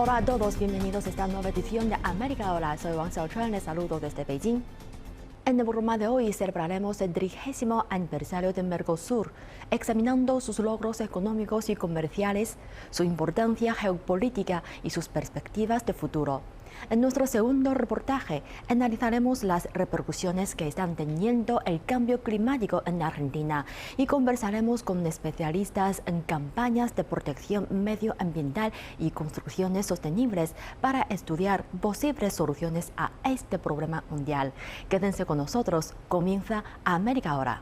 Hola a todos, bienvenidos a esta nueva edición de América Ahora. Soy Wang Xiaochuan, les saludo desde Beijing. En el programa de hoy celebraremos el 30º aniversario del Mercosur, examinando sus logros económicos y comerciales, su importancia geopolítica y sus perspectivas de futuro. En nuestro segundo reportaje analizaremos las repercusiones que están teniendo el cambio climático en Argentina y conversaremos con especialistas en campañas de protección medioambiental y construcciones sostenibles para estudiar posibles soluciones a este problema mundial. Quédense con nosotros, comienza América Ahora.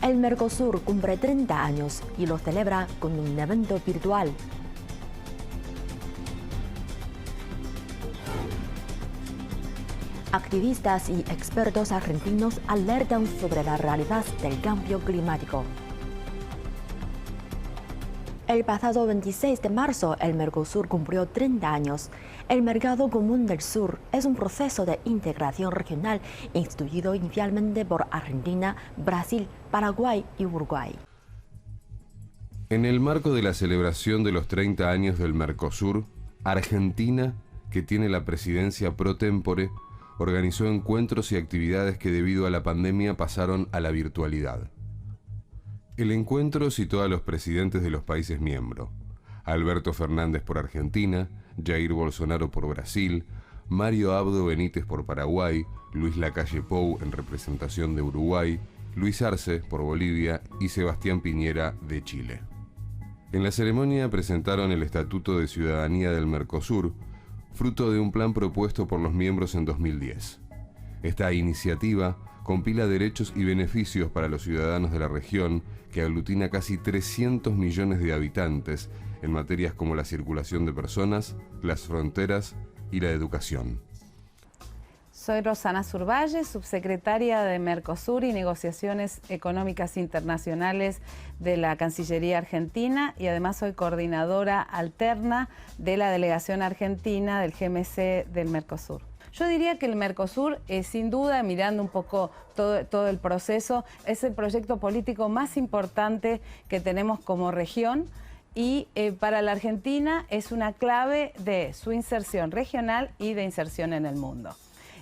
El Mercosur cumple 30 años y lo celebra con un evento virtual. Activistas y expertos argentinos alertan sobre la realidad del cambio climático. El pasado 26 de marzo, el Mercosur cumplió 30 años. El Mercado Común del Sur es un proceso de integración regional instituido inicialmente por Argentina, Brasil, Paraguay y Uruguay. En el marco de la celebración de los 30 años del Mercosur, Argentina, que tiene la presidencia pro tempore, organizó encuentros y actividades que debido a la pandemia pasaron a la virtualidad. El encuentro citó a los presidentes de los países miembros: Alberto Fernández por Argentina, Jair Bolsonaro por Brasil, Mario Abdo Benítez por Paraguay, Luis Lacalle Pou en representación de Uruguay, Luis Arce por Bolivia y Sebastián Piñera de Chile. En la ceremonia presentaron el Estatuto de Ciudadanía del Mercosur, fruto de un plan propuesto por los miembros en 2010. Esta iniciativa compila derechos y beneficios para los ciudadanos de la región, que aglutina casi 300 millones de habitantes en materias como la circulación de personas, las fronteras y la educación. Soy Rosana Survalle, subsecretaria de Mercosur y Negociaciones Económicas Internacionales de la Cancillería Argentina, y además soy coordinadora alterna de la delegación argentina del GMC del Mercosur. Yo diría que el Mercosur, sin duda, mirando un poco todo el proceso, es el proyecto político más importante que tenemos como región, y para la Argentina es una clave de su inserción regional y de inserción en el mundo.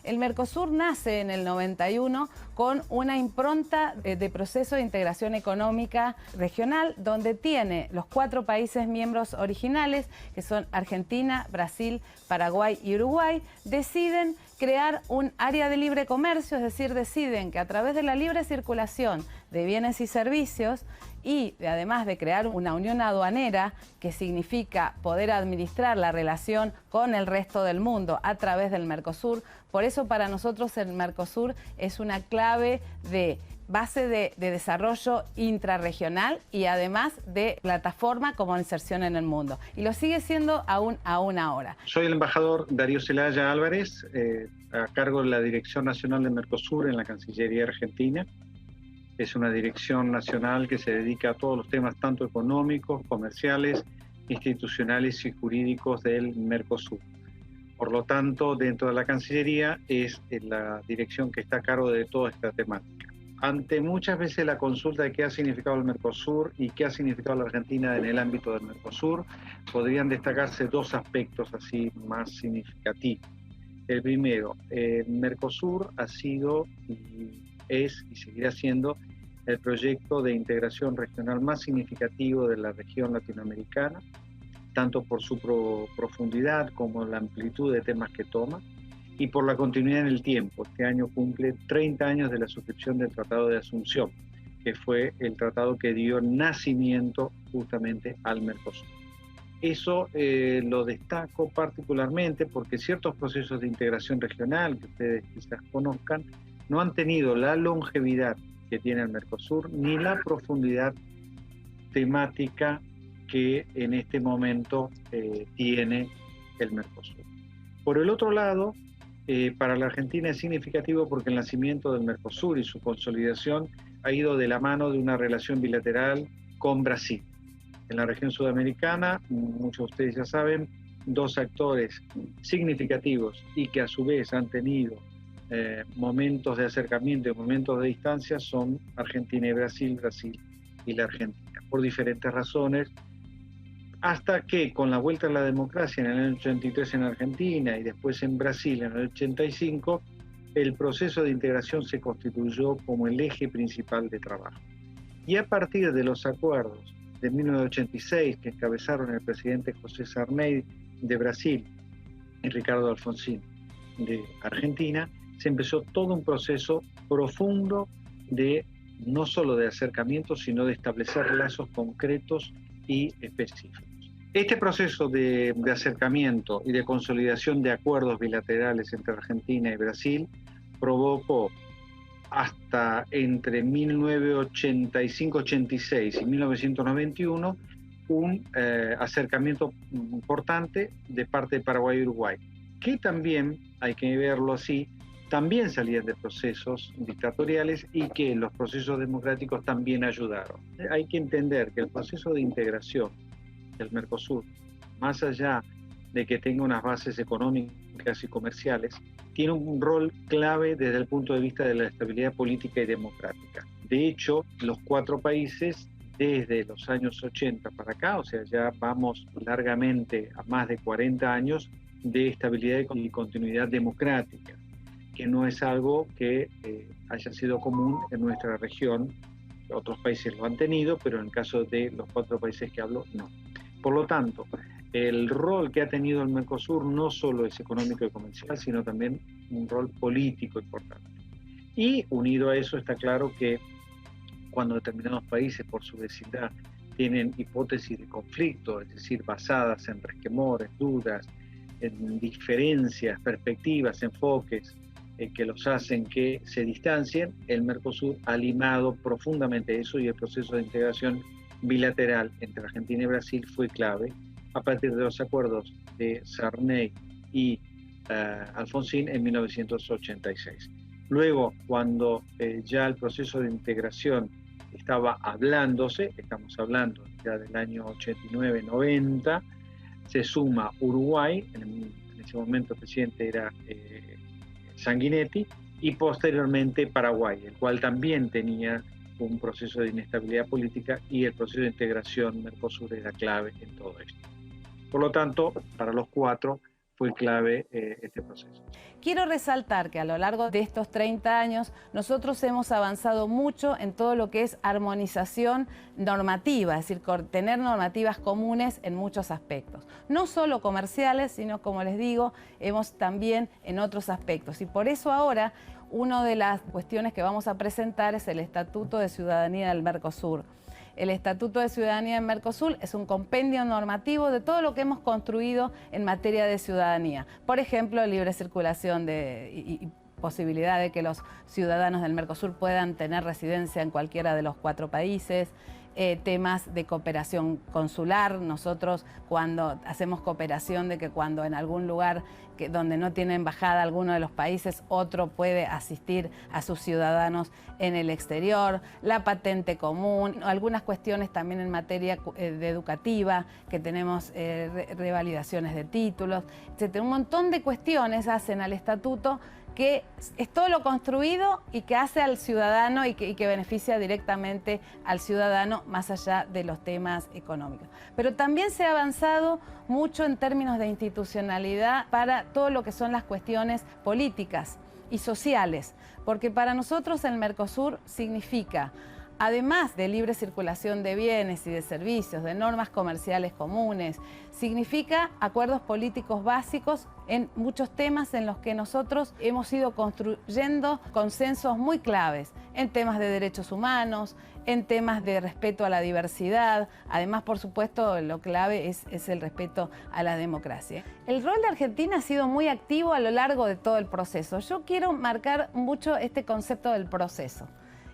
El Mercosur nace en el 91 con una impronta de proceso de integración económica regional, donde tiene los 4 países miembros originales, que son Argentina, Brasil, Paraguay y Uruguay, deciden crear un área de libre comercio, es decir, deciden que a través de la libre circulación de bienes y servicios, y además de crear una unión aduanera, que significa poder administrar la relación con el resto del mundo a través del Mercosur. Por eso para nosotros el Mercosur es una clave de base de desarrollo intrarregional y además de plataforma como inserción en el mundo. Y lo sigue siendo aún ahora. Soy el embajador Darío Celaya Álvarez, a cargo de la Dirección Nacional del Mercosur en la Cancillería Argentina. Es una dirección nacional que se dedica a todos los temas tanto económicos, comerciales, institucionales y jurídicos del Mercosur. Por lo tanto, dentro de la Cancillería es la dirección que está a cargo de toda esta temática. Ante muchas veces la consulta de qué ha significado el Mercosur y qué ha significado la Argentina en el ámbito del Mercosur, podrían destacarse 2 aspectos así más significativos. El primero, el Mercosur ha sido y es y seguirá siendo el proyecto de integración regional más significativo de la región latinoamericana, tanto por su profundidad como la amplitud de temas que toma y por la continuidad en el tiempo. Este año cumple 30 años de la suscripción del Tratado de Asunción, que fue el tratado que dio nacimiento justamente al Mercosur. Eso lo destaco particularmente porque ciertos procesos de integración regional que ustedes quizás conozcan no han tenido la longevidad que tiene el Mercosur ni la profundidad temática que en este momento tiene el Mercosur. Por el otro lado, para la Argentina es significativo porque el nacimiento del Mercosur y su consolidación ha ido de la mano de una relación bilateral con Brasil. En la región sudamericana, muchos de ustedes ya saben, 2 actores significativos y que a su vez han tenido momentos de acercamiento y momentos de distancia son Argentina y Brasil, Brasil y la Argentina, por diferentes razones, hasta que con la vuelta a la democracia en el año 83 en Argentina y después en Brasil en el 85, el proceso de integración se constituyó como el eje principal de trabajo. Y a partir de los acuerdos de 1986 que encabezaron el presidente José Sarney de Brasil y Ricardo Alfonsín de Argentina, se empezó todo un proceso profundo de no solo de acercamiento, sino de establecer lazos concretos y específicos. Este proceso de acercamiento y de consolidación de acuerdos bilaterales entre Argentina y Brasil provocó hasta entre 1985-86 y 1991 un acercamiento importante de parte de Paraguay y Uruguay, que también, hay que verlo así, también salían de procesos dictatoriales y que los procesos democráticos también ayudaron. Hay que entender que el proceso de integración del Mercosur, más allá de que tenga unas bases económicas y comerciales, tiene un rol clave desde el punto de vista de la estabilidad política y democrática. De hecho, los 4 países, desde los años 80 para acá, o sea, ya vamos largamente a más de 40 años de estabilidad y continuidad democrática, que no es algo que haya sido común en nuestra región. Otros países lo han tenido, pero en el caso de los 4 países que hablo, no. Por lo tanto, el rol que ha tenido el Mercosur no solo es económico y comercial, sino también un rol político importante. Y unido a eso está claro que cuando determinados países por su vecindad tienen hipótesis de conflicto, es decir, basadas en resquemores, dudas, en diferencias, perspectivas, enfoques que los hacen que se distancien, el Mercosur ha limado profundamente eso y el proceso de integración bilateral entre Argentina y Brasil fue clave a partir de los acuerdos de Sarney y Alfonsín en 1986. Luego, cuando ya el proceso de integración estaba hablándose, estamos hablando ya del año 89-90, se suma Uruguay, en ese momento el presidente era Sanguinetti, y posteriormente Paraguay, el cual también tenía un proceso de inestabilidad política y el proceso de integración Mercosur era clave en todo esto. Por lo tanto, para los 4 fue clave este proceso. Quiero resaltar que a lo largo de estos 30 años nosotros hemos avanzado mucho en todo lo que es armonización normativa, es decir, tener normativas comunes en muchos aspectos. No solo comerciales, sino, como les digo, hemos también en otros aspectos. Y por eso ahora una de las cuestiones que vamos a presentar es el Estatuto de Ciudadanía del Mercosur. El Estatuto de Ciudadanía del Mercosur es un compendio normativo de todo lo que hemos construido en materia de ciudadanía. Por ejemplo, libre circulación y posibilidad de que los ciudadanos del Mercosur puedan tener residencia en cualquiera de los 4 países, temas de cooperación consular. Nosotros cuando hacemos cooperación de que cuando en algún lugar donde no tiene embajada alguno de los países, otro puede asistir a sus ciudadanos en el exterior, la patente común, algunas cuestiones también en materia de educativa, que tenemos revalidaciones de títulos, etc. Un montón de cuestiones hacen al estatuto que es todo lo construido y que hace al ciudadano y que beneficia directamente al ciudadano más allá de los temas económicos. Pero también se ha avanzado mucho en términos de institucionalidad para todo lo que son las cuestiones políticas y sociales, porque para nosotros el Mercosur significa, además de libre circulación de bienes y de servicios, de normas comerciales comunes, significa acuerdos políticos básicos en muchos temas en los que nosotros hemos ido construyendo consensos muy claves, en temas de derechos humanos, en temas de respeto a la diversidad. Además, por supuesto, lo clave es el respeto a la democracia. El rol de Argentina ha sido muy activo a lo largo de todo el proceso. Yo quiero marcar mucho este concepto del proceso.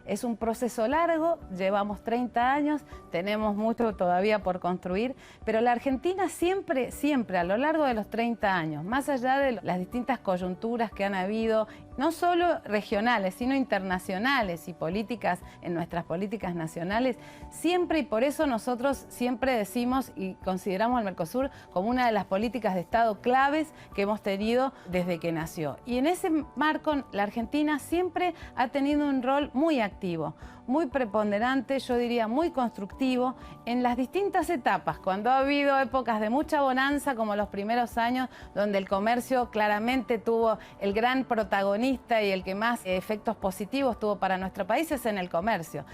Es un proceso largo, llevamos 30 años, tenemos mucho todavía por construir, pero la Argentina siempre, a lo largo de los 30 años, más allá de las distintas coyunturas que han habido, no solo regionales, sino internacionales y políticas, en nuestras políticas nacionales, siempre, y por eso nosotros siempre decimos y consideramos al Mercosur como una de las políticas de Estado claves que hemos tenido desde que nació. Y en ese marco, la Argentina siempre ha tenido un rol muy activo, muy preponderante, yo diría muy constructivo, en las distintas etapas, cuando ha habido épocas de mucha bonanza, como los primeros años, donde el comercio claramente tuvo el gran protagonista y el que más efectos positivos tuvo para nuestro país es en el comercio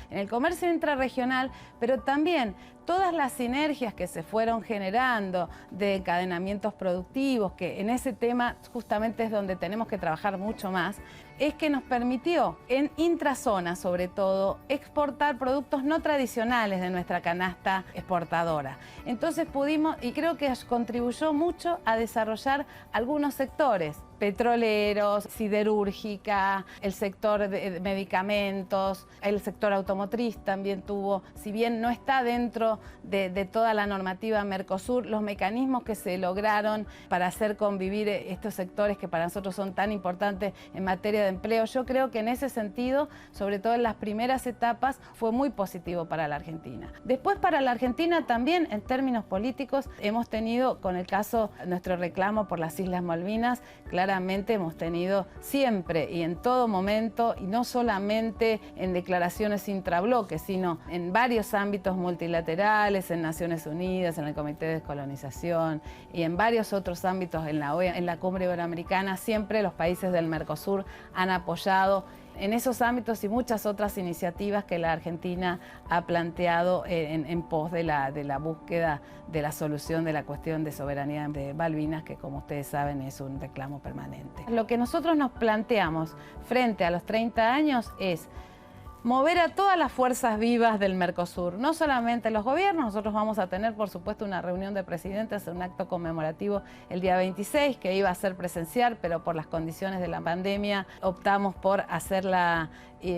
intrarregional, pero también todas las sinergias que se fueron generando de encadenamientos productivos, que en ese tema justamente es donde tenemos que trabajar mucho más, es que nos permitió, en intrazona sobre todo, exportar productos no tradicionales de nuestra canasta exportadora. Entonces pudimos, y creo que contribuyó mucho a desarrollar algunos sectores, petroleros, siderúrgica, el sector de medicamentos, el sector automotriz también tuvo, si bien no está dentro de toda la normativa Mercosur, los mecanismos que se lograron para hacer convivir estos sectores que para nosotros son tan importantes en materia de empleo, yo creo que en ese sentido, sobre todo en las primeras etapas, fue muy positivo para la Argentina. Después para la Argentina también, en términos políticos, hemos tenido, con el caso, nuestro reclamo por las Islas Malvinas, claramente hemos tenido siempre y en todo momento, y no solamente en declaraciones intrabloques, sino en varios ámbitos multilaterales, en Naciones Unidas, en el Comité de Descolonización y en varios otros ámbitos en la OEA, en la Cumbre Iberoamericana, siempre los países del Mercosur han apoyado en esos ámbitos y muchas otras iniciativas que la Argentina ha planteado en pos de la búsqueda de la solución de la cuestión de soberanía de Malvinas, que como ustedes saben es un reclamo permanente. Lo que nosotros nos planteamos frente a los 30 años es mover a todas las fuerzas vivas del Mercosur, no solamente los gobiernos. Nosotros vamos a tener, por supuesto, una reunión de presidentes, un acto conmemorativo el día 26, que iba a ser presencial, pero por las condiciones de la pandemia optamos por hacerla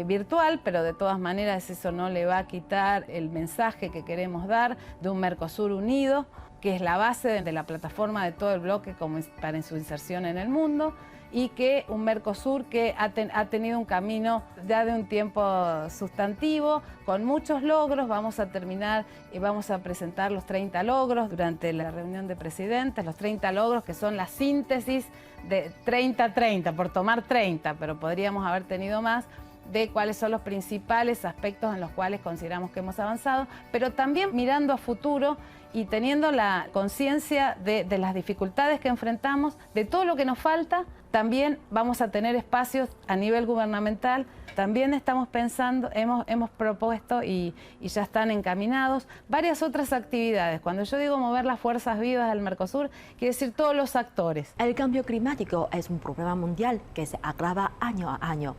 virtual, pero de todas maneras eso no le va a quitar el mensaje que queremos dar de un Mercosur unido, que es la base de la plataforma de todo el bloque para su inserción en el mundo, y que un Mercosur que ha tenido un camino ya de un tiempo sustantivo, con muchos logros. Vamos a terminar y vamos a presentar los 30 logros durante la reunión de presidentes, los 30 logros que son la síntesis de 30-30, por tomar 30, pero podríamos haber tenido más, de cuáles son los principales aspectos en los cuales consideramos que hemos avanzado, pero también mirando a futuro y teniendo la conciencia de las dificultades que enfrentamos, de todo lo que nos falta. También vamos a tener espacios a nivel gubernamental. También estamos pensando, hemos propuesto y ya están encaminados varias otras actividades. Cuando yo digo mover las fuerzas vivas del Mercosur, quiere decir todos los actores. El cambio climático es un problema mundial que se agrava año a año.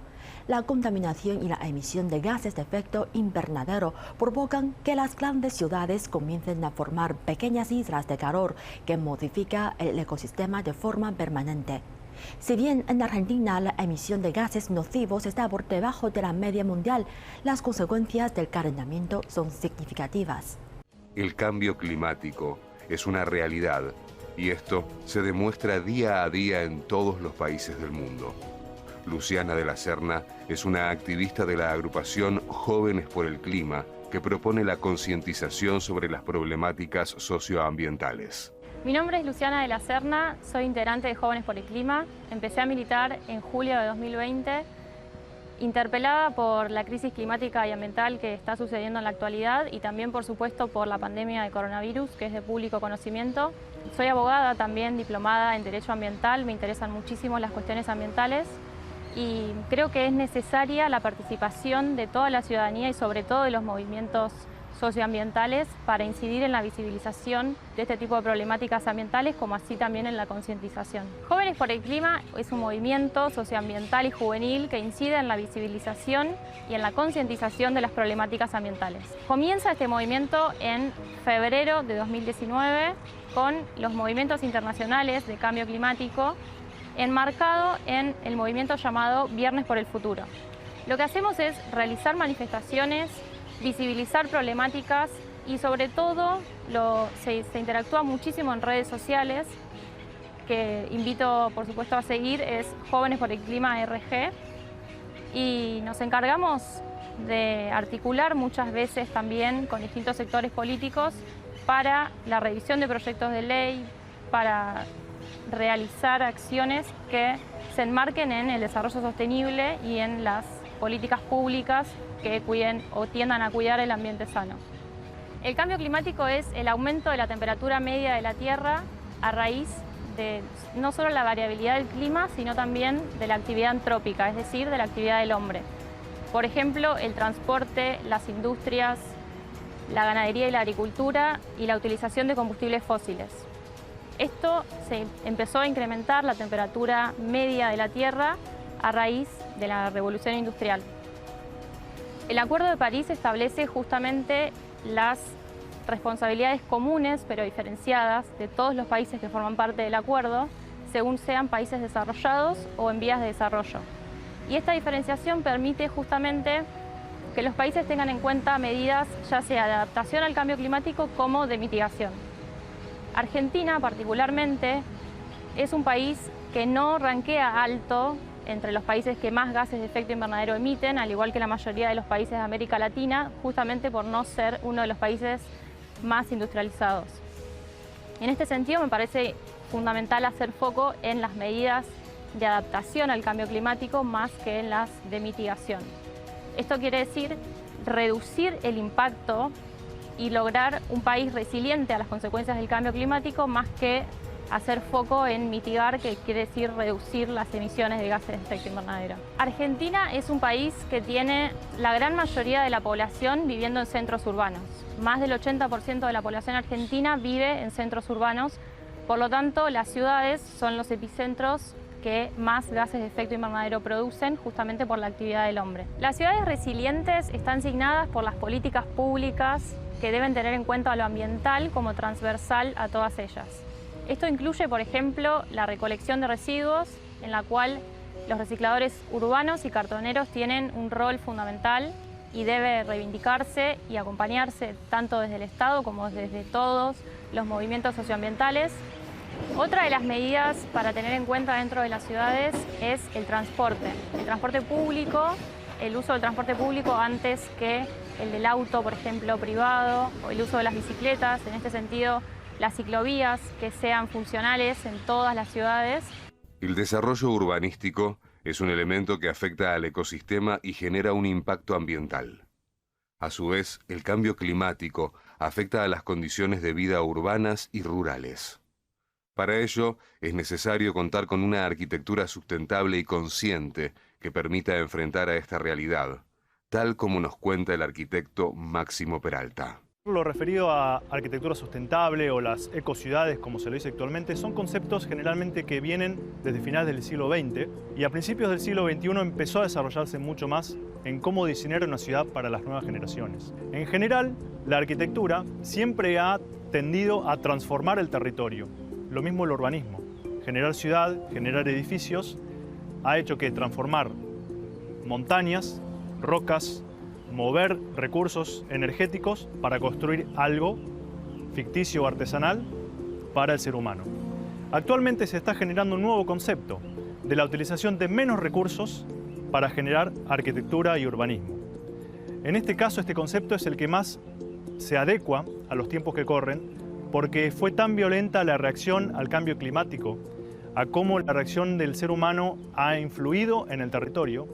La contaminación y la emisión de gases de efecto invernadero provocan que las grandes ciudades comiencen a formar pequeñas islas de calor que modifican el ecosistema de forma permanente. Si bien en Argentina la emisión de gases nocivos está por debajo de la media mundial, las consecuencias del calentamiento son significativas. El cambio climático es una realidad y esto se demuestra día a día en todos los países del mundo. Luciana de la Serna es una activista de la agrupación Jóvenes por el Clima que propone la concientización sobre las problemáticas socioambientales. Mi nombre es Luciana de la Serna, soy integrante de Jóvenes por el Clima. Empecé a militar en julio de 2020, interpelada por la crisis climática y ambiental que está sucediendo en la actualidad y también, por supuesto, por la pandemia de coronavirus, que es de público conocimiento. Soy abogada, también diplomada en Derecho Ambiental, me interesan muchísimo las cuestiones ambientales y creo que es necesaria la participación de toda la ciudadanía y sobre todo de los movimientos socioambientales para incidir en la visibilización de este tipo de problemáticas ambientales, como así también en la concientización. Jóvenes por el Clima es un movimiento socioambiental y juvenil que incide en la visibilización y en la concientización de las problemáticas ambientales. Comienza este movimiento en febrero de 2019 con los movimientos internacionales de cambio climático, enmarcado en el movimiento llamado Viernes por el Futuro. Lo que hacemos es realizar manifestaciones, visibilizar problemáticas y sobre todo se interactúa muchísimo en redes sociales, que invito por supuesto a seguir, es Jóvenes por el Clima RG, y nos encargamos de articular muchas veces también con distintos sectores políticos para la revisión de proyectos de ley, para realizar acciones que se enmarquen en el desarrollo sostenible y en las políticas públicas que cuiden o tiendan a cuidar el ambiente sano. El cambio climático es el aumento de la temperatura media de la Tierra a raíz de no solo la variabilidad del clima, sino también de la actividad antrópica, es decir, de la actividad del hombre. Por ejemplo, el transporte, las industrias, la ganadería y la agricultura y la utilización de combustibles fósiles. Esto se empezó a incrementar la temperatura media de la Tierra a raíz de la revolución industrial. El Acuerdo de París establece justamente las responsabilidades comunes pero diferenciadas de todos los países que forman parte del acuerdo, según sean países desarrollados o en vías de desarrollo. Y esta diferenciación permite justamente que los países tengan en cuenta medidas ya sea de adaptación al cambio climático como de mitigación. Argentina particularmente es un país que no rankea alto entre los países que más gases de efecto invernadero emiten, al igual que la mayoría de los países de América Latina, justamente por no ser uno de los países más industrializados. En este sentido, me parece fundamental hacer foco en las medidas de adaptación al cambio climático más que en las de mitigación. Esto quiere decir reducir el impacto y lograr un país resiliente a las consecuencias del cambio climático más que hacer foco en mitigar, que quiere decir reducir las emisiones de gases de efecto invernadero. Argentina es un país que tiene la gran mayoría de la población viviendo en centros urbanos. Más del 80% de la población argentina vive en centros urbanos, por lo tanto las ciudades son los epicentros que más gases de efecto invernadero producen justamente por la actividad del hombre. Las ciudades resilientes están signadas por las políticas públicas que deben tener en cuenta lo ambiental como transversal a todas ellas. Esto incluye, por ejemplo, la recolección de residuos, en la cual los recicladores urbanos y cartoneros tienen un rol fundamental y debe reivindicarse y acompañarse tanto desde el Estado como desde todos los movimientos socioambientales. Otra de las medidas para tener en cuenta dentro de las ciudades es el transporte público, el uso del transporte público antes que el del auto, por ejemplo, privado, o el uso de las bicicletas. En este sentido, las ciclovías que sean funcionales en todas las ciudades. El desarrollo urbanístico es un elemento que afecta al ecosistema y genera un impacto ambiental. A su vez, el cambio climático afecta a las condiciones de vida urbanas y rurales. Para ello, es necesario contar con una arquitectura sustentable y consciente que permita enfrentar a esta realidad, tal como nos cuenta el arquitecto Máximo Peralta. Lo referido a arquitectura sustentable o las ecociudades, como se lo dice actualmente, son conceptos generalmente que vienen desde finales del siglo XX y a principios del siglo XXI empezó a desarrollarse mucho más en cómo diseñar una ciudad para las nuevas generaciones. En general, la arquitectura siempre ha tendido a transformar el territorio. Lo mismo el urbanismo. Generar ciudad, generar edificios, ha hecho que transformar montañas, rocas, mover recursos energéticos para construir algo ficticio o artesanal para el ser humano. Actualmente se está generando un nuevo concepto de la utilización de menos recursos para generar arquitectura y urbanismo. En este caso, este concepto es el que más se adecua a los tiempos que corren, porque fue tan violenta la reacción al cambio climático, a cómo la reacción del ser humano ha influido en el territorio,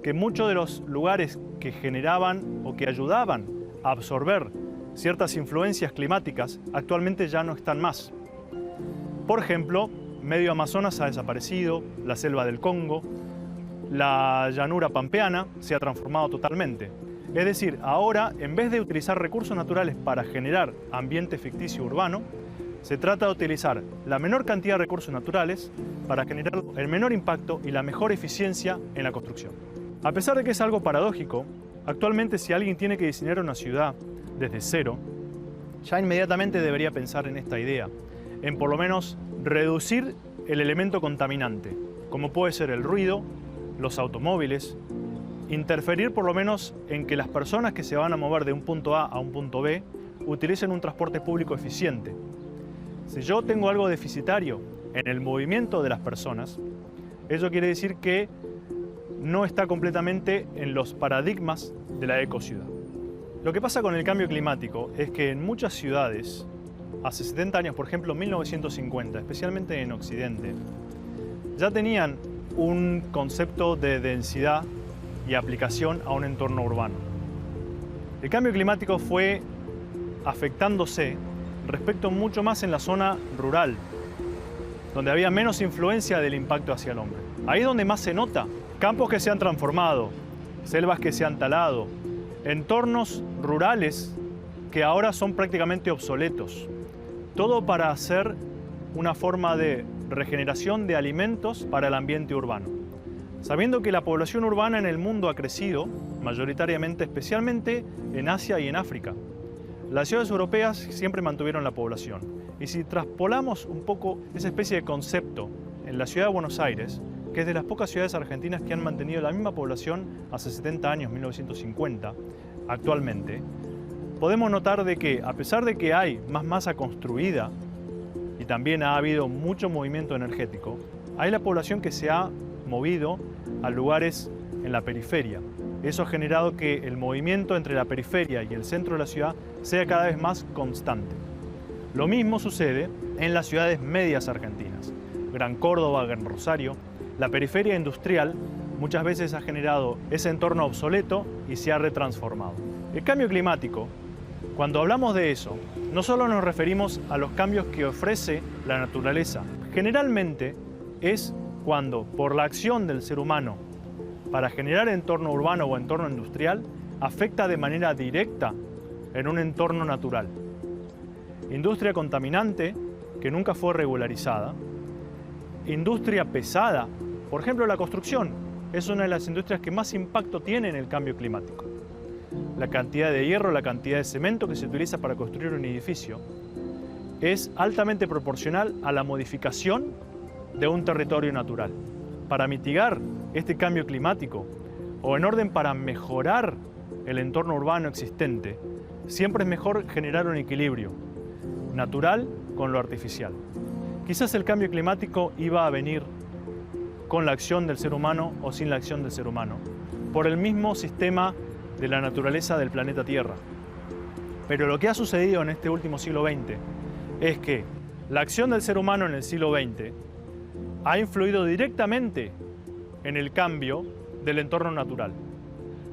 que muchos de los lugares que generaban o que ayudaban a absorber ciertas influencias climáticas actualmente ya no están más. Por ejemplo, medio Amazonas ha desaparecido, la selva del Congo, la llanura pampeana se ha transformado totalmente. Es decir, ahora, en vez de utilizar recursos naturales para generar ambiente ficticio urbano, se trata de utilizar la menor cantidad de recursos naturales para generar el menor impacto y la mejor eficiencia en la construcción. A pesar de que es algo paradójico, actualmente si alguien tiene que diseñar una ciudad desde cero, ya inmediatamente debería pensar en esta idea, en por lo menos reducir el elemento contaminante, como puede ser el ruido, los automóviles, interferir por lo menos en que las personas que se van a mover de un punto A a un punto B utilicen un transporte público eficiente. Si yo tengo algo deficitario en el movimiento de las personas, eso quiere decir que no está completamente en los paradigmas de la ecociudad. Lo que pasa con el cambio climático es que en muchas ciudades, hace 70 años, por ejemplo 1950, especialmente en Occidente, ya tenían un concepto de densidad y aplicación a un entorno urbano. El cambio climático fue afectándose respecto mucho más en la zona rural, donde había menos influencia del impacto hacia el hombre. Ahí es donde más se nota. Campos que se han transformado, selvas que se han talado, entornos rurales que ahora son prácticamente obsoletos. Todo para hacer una forma de regeneración de alimentos para el ambiente urbano. Sabiendo que la población urbana en el mundo ha crecido, mayoritariamente, especialmente en Asia y en África. Las ciudades europeas siempre mantuvieron la población. Y si traspolamos un poco esa especie de concepto en la ciudad de Buenos Aires, que es de las pocas ciudades argentinas que han mantenido la misma población hace 70 años, 1950, actualmente, podemos notar de que, a pesar de que hay más masa construida y también ha habido mucho movimiento energético, hay la población que se ha movido a lugares en la periferia. Eso ha generado que el movimiento entre la periferia y el centro de la ciudad sea cada vez más constante. Lo mismo sucede en las ciudades medias argentinas. Gran Córdoba, Gran Rosario. La periferia industrial muchas veces ha generado ese entorno obsoleto y se ha retransformado. El cambio climático, cuando hablamos de eso, no solo nos referimos a los cambios que ofrece la naturaleza. Generalmente es cuando, por la acción del ser humano para generar entorno urbano o entorno industrial, afecta de manera directa en un entorno natural. Industria contaminante que nunca fue regularizada, industria pesada, por ejemplo la construcción, es una de las industrias que más impacto tiene en el cambio climático. La cantidad de hierro, la cantidad de cemento que se utiliza para construir un edificio es altamente proporcional a la modificación de un territorio natural. Para mitigar este cambio climático o en orden para mejorar el entorno urbano existente, siempre es mejor generar un equilibrio natural con lo artificial. Quizás el cambio climático iba a venir con la acción del ser humano o sin la acción del ser humano, por el mismo sistema de la naturaleza del planeta Tierra. Pero lo que ha sucedido en este último siglo XX es que la acción del ser humano en el siglo XX ha influido directamente en el cambio del entorno natural.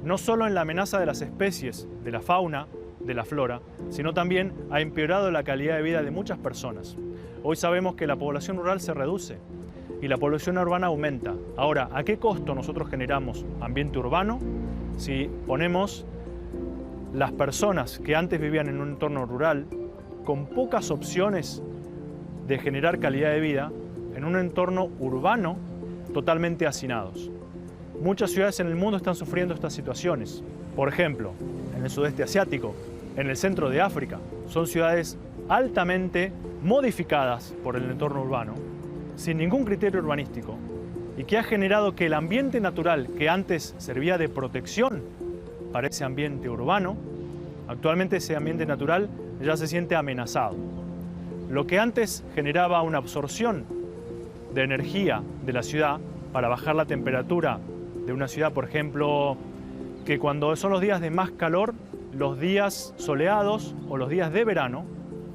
No solo en la amenaza de las especies, de la fauna, de la flora, sino también ha empeorado la calidad de vida de muchas personas. Hoy sabemos que la población rural se reduce y la población urbana aumenta. Ahora, ¿a qué costo nosotros generamos ambiente urbano si ponemos las personas que antes vivían en un entorno rural con pocas opciones de generar calidad de vida en un entorno urbano totalmente hacinados? Muchas ciudades en el mundo están sufriendo estas situaciones. Por ejemplo, en el sudeste asiático, en el centro de África, son ciudades altamente modificadas por el entorno urbano, sin ningún criterio urbanístico, y que ha generado que el ambiente natural que antes servía de protección para ese ambiente urbano, actualmente ese ambiente natural ya se siente amenazado. Lo que antes generaba una absorción de energía de la ciudad para bajar la temperatura de una ciudad, por ejemplo, que cuando son los días de más calor, los días soleados o los días de verano,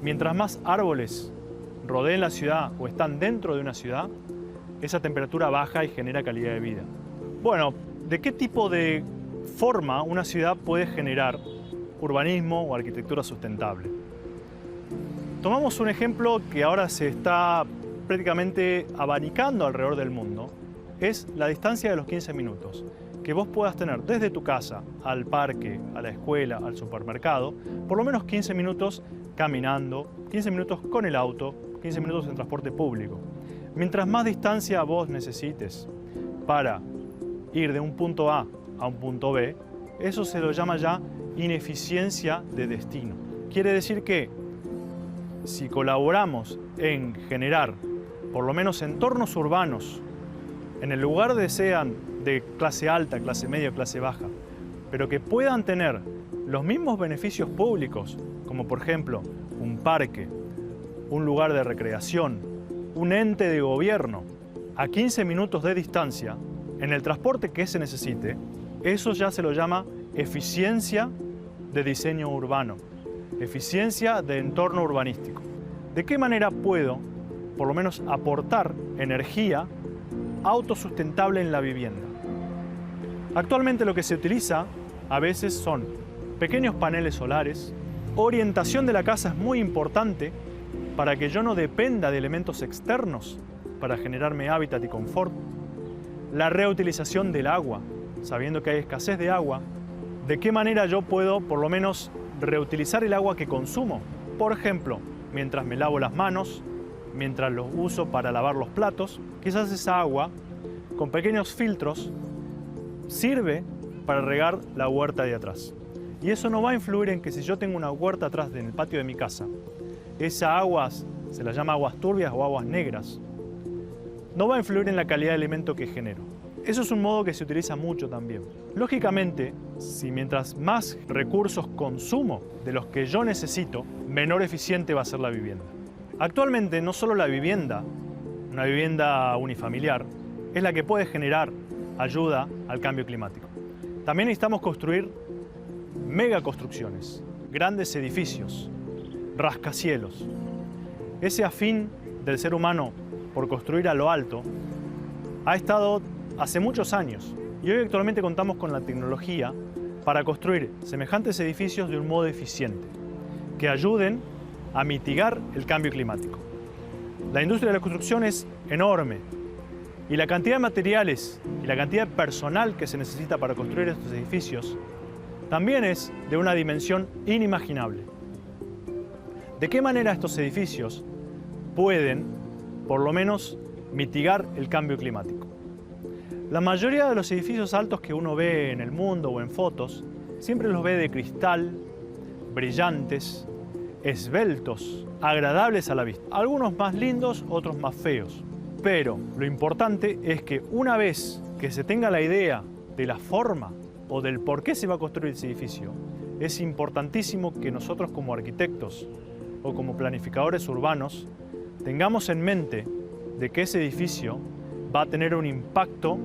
mientras más árboles rodeen la ciudad o están dentro de una ciudad, esa temperatura baja y genera calidad de vida. Bueno, ¿de qué tipo de forma una ciudad puede generar urbanismo o arquitectura sustentable? Tomamos un ejemplo que ahora se está prácticamente abanicando alrededor del mundo, es la distancia de los 15 minutos. Que vos puedas tener desde tu casa al parque, a la escuela, al supermercado, por lo menos 15 minutos caminando, 15 minutos con el auto, 15 minutos en transporte público. Mientras más distancia vos necesites para ir de un punto A a un punto B, eso se lo llama ya ineficiencia de destino. Quiere decir que si colaboramos en generar por lo menos entornos urbanos, en el lugar de sean de clase alta, clase media o clase baja, pero que puedan tener los mismos beneficios públicos, como por ejemplo un parque, un lugar de recreación, un ente de gobierno, a 15 minutos de distancia, en el transporte que se necesite, eso ya se lo llama eficiencia de diseño urbano, eficiencia de entorno urbanístico. ¿De qué manera puedo, por lo menos, aportar energía autosustentable en la vivienda? Actualmente lo que se utiliza a veces son pequeños paneles solares. Orientación de la casa es muy importante para que yo no dependa de elementos externos para generarme hábitat y confort. La reutilización del agua, sabiendo que hay escasez de agua, ¿de qué manera yo puedo por lo menos reutilizar el agua que consumo? Por ejemplo, mientras me lavo las manos, mientras los uso para lavar los platos, quizás esa agua, con pequeños filtros, sirve para regar la huerta de atrás. Y eso no va a influir en que si yo tengo una huerta atrás en el patio de mi casa, esa agua se la llama aguas turbias o aguas negras, no va a influir en la calidad de alimento que genero. Eso es un modo que se utiliza mucho también. Lógicamente, si mientras más recursos consumo de los que yo necesito, menor eficiente va a ser la vivienda. Actualmente no solo la vivienda, una vivienda unifamiliar, es la que puede generar ayuda al cambio climático. También necesitamos construir megaconstrucciones, grandes edificios, rascacielos. Ese afín del ser humano por construir a lo alto ha estado hace muchos años y hoy actualmente contamos con la tecnología para construir semejantes edificios de un modo eficiente que ayuden a mitigar el cambio climático. La industria de la construcción es enorme y la cantidad de materiales y la cantidad de personal que se necesita para construir estos edificios también es de una dimensión inimaginable. ¿De qué manera estos edificios pueden, por lo menos, mitigar el cambio climático? La mayoría de los edificios altos que uno ve en el mundo o en fotos, siempre los ve de cristal, brillantes, esbeltos, agradables a la vista. Algunos más lindos, otros más feos. Pero lo importante es que una vez que se tenga la idea de la forma o del por qué se va a construir ese edificio, es importantísimo que nosotros como arquitectos o como planificadores urbanos tengamos en mente de que ese edificio va a tener un impacto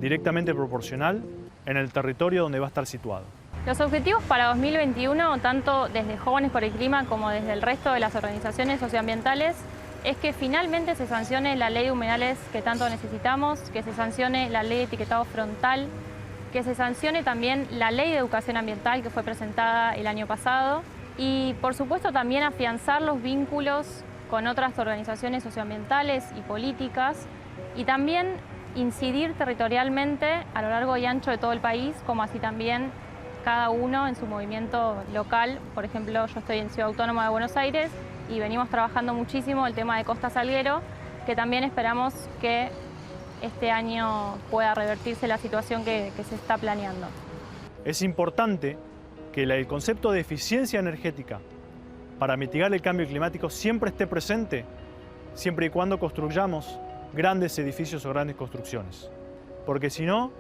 directamente proporcional en el territorio donde va a estar situado. Los objetivos para 2021, tanto desde Jóvenes por el Clima como desde el resto de las organizaciones socioambientales, es que finalmente se sancione la ley de humedales que tanto necesitamos, que se sancione la ley de etiquetado frontal, que se sancione también la ley de educación ambiental que fue presentada el año pasado y, por supuesto, también afianzar los vínculos con otras organizaciones socioambientales y políticas y también incidir territorialmente a lo largo y ancho de todo el país, como así también cada uno en su movimiento local. Por ejemplo, yo estoy en Ciudad Autónoma de Buenos Aires y venimos trabajando muchísimo el tema de Costa Salguero, que también esperamos que este año pueda revertirse la situación que se está planeando. Es importante que el concepto de eficiencia energética para mitigar el cambio climático siempre esté presente, siempre y cuando construyamos grandes edificios o grandes construcciones. Porque si no,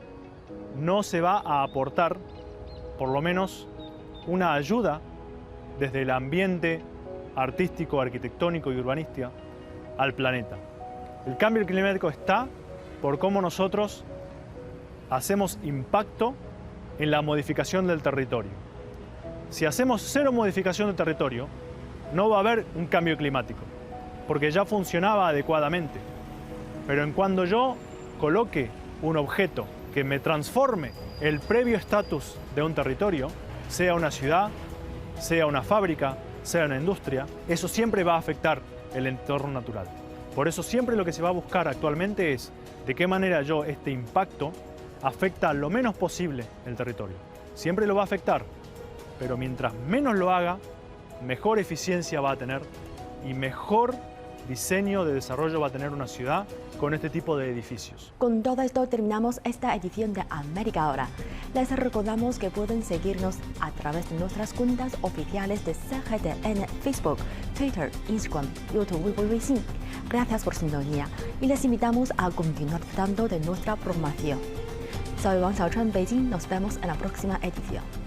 no se va a aportar por lo menos una ayuda desde el ambiente artístico, arquitectónico y urbanístico al planeta. El cambio climático está por cómo nosotros hacemos impacto en la modificación del territorio. Si hacemos cero modificación del territorio, no va a haber un cambio climático, porque ya funcionaba adecuadamente. Pero en cuando yo coloque un objeto que me transforme el previo estatus de un territorio, sea una ciudad, sea una fábrica, sea una industria, eso siempre va a afectar el entorno natural. Por eso siempre lo que se va a buscar actualmente es de qué manera yo este impacto afecta lo menos posible el territorio. Siempre lo va a afectar, pero mientras menos lo haga, mejor eficiencia va a tener y mejor diseño de desarrollo va a tener una ciudad con este tipo de edificios. Con todo esto terminamos esta edición de América Ahora. Les recordamos que pueden seguirnos a través de nuestras cuentas oficiales de CGT en Facebook, Twitter, Instagram, YouTube y Weixin. Gracias por su sintonía y les invitamos a continuar disfrutando de nuestra programación. Soy Wang Xiaochuan, Beijing. Nos vemos en la próxima edición.